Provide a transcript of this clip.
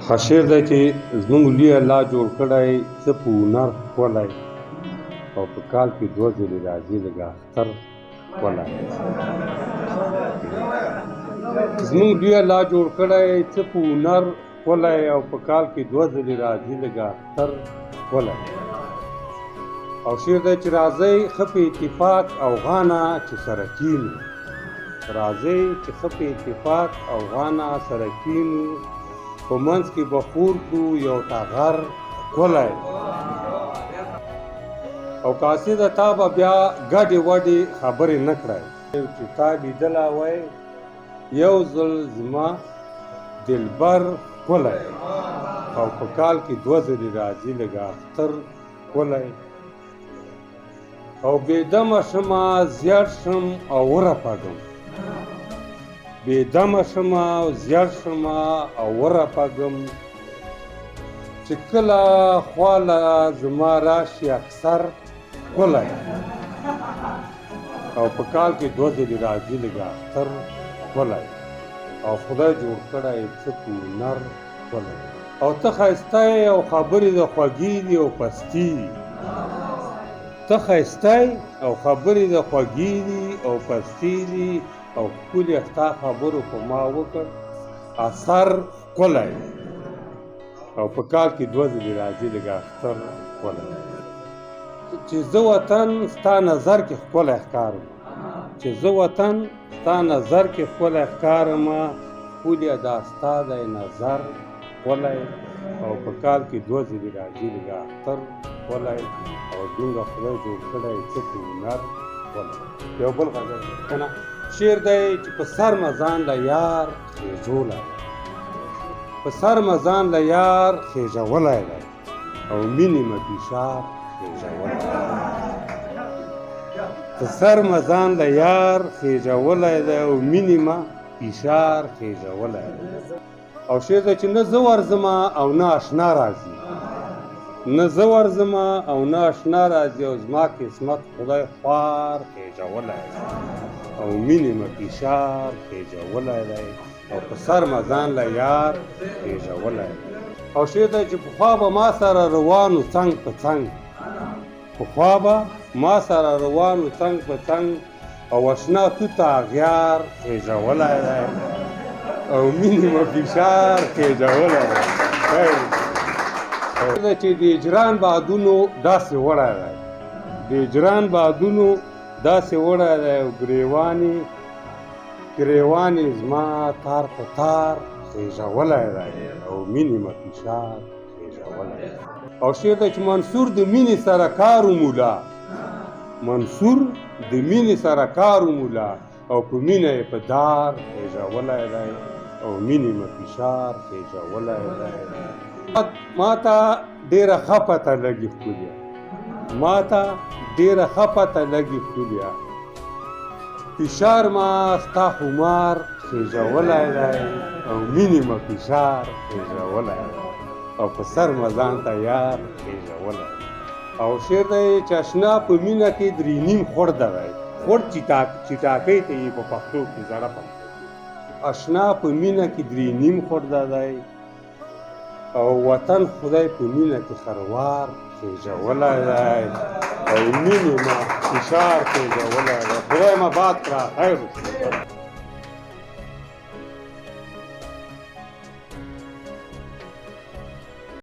خشیر دی چې زموږ لوی الله جوړ کړی څه په هنر ښکلی او په کال کې 2 ځلې راځي لږ اختر ښکلی زموږ لوی الله جوړ کړی څه په هنر ښکلی او په کال کې 2 ځلې راځي لږ اختر ښکلی او شعر دی چې راځئ ښه په اتفاق او غانه چې سره کینو راځئ چې ښه په اتفاق او غانه سره کینو په منځ کې به خور کړو یو ټغر ښکلی او کاسې د تا به بیا ګډې وډې خبرې نه کړی چې تا لیدلی وی یو ځل زما دلبر ښکلی او په کال کې 2 ځلې راځي لږ اختر ښکلی او بېدمه شمه زیړ شم او ورپږم بېدمه شمه او زیړ شمه او ورپږم چې کله خواله زما راشي اکثر ښکلی او په کال کې 2 ځلې راځي لږ اختر ښکلی او خدای جوړ کړی څه په هنر ښکلی او ته ښایسته یې او خبرې د خوږې دي او پستې دي ته ښایسته او خبرې د خوږې دي او پستې دي او ښکلي ستا خبرو په ما وکړ اثر ښکلی او په کال کې 2 ځلې راځي لږ اختر ښکلی چې زه وطن ستا نظر کې ښکلی ښکارم چې زه وطن ستا نظر کې ښکلی ښکارمه ښکلې دا ستا دی نظر ښکلی او په کال کې 2 ځلې راځي لږ اختر ښکلی او دومره خدای جوړ کړی څه په هنر ښکلی یو بل غزل که نه شعر دی چې په سر مزان له یار خېژولی دی په سر مزان له یار خېژولی دی او مینې مه فشار خېژولی دی په سر مزان له یار خېژولی دی او مینې مه فشار خېژولی دی او شعر دی چې نه زه ورځمه او نه اشنا راځي نه زه ورځمه او نه اشنا راځي او زما قسمت خدای خوار خېژولی دی او مینې مه فشار خېژولی دی او په سر مزان له یار خېژولی دی او شعر دی چې پخوا به ما سره روانو څنګ په څنګ پخوا به ما سره روانو څنګ په څنګ او اشنا توته اغیار خېژولی دی او مینې مه فشار خېژولی دی چې د اجران بادونو داسې وړی دی د اجران بادونو داسې وړی دی او ګریوانې زما تار په تار خېژولی دی او مینې مه فشار خېژولی دی او شعر دی چې منصور د مینې سره کار ومولا منصور د مینې سره کار ومولا او په مینه یې په دار خېژولی دی او مینې مه فشار خېژولی دی ما ته ډېره ښه پته لګي ښکلیا ما ته ډېره ښه پته لګي ښکلیا فشار ما ستا خمار خېژولی دی او مینې مه فشار خېژولی دی او په سر مزان ته یار خېژولی دی او شعر دی چې اشنا په مینه کې 3.5 خورده دی خور چټاکۍ ته یې په پښتو کې زړه پښتو اشنا په مینه کې 3.5 خورده دی او وطن خدای په مینه کې خروار خېژولی دی او مینې مه فشار خېژولی دی خدای مه باد کړه خیر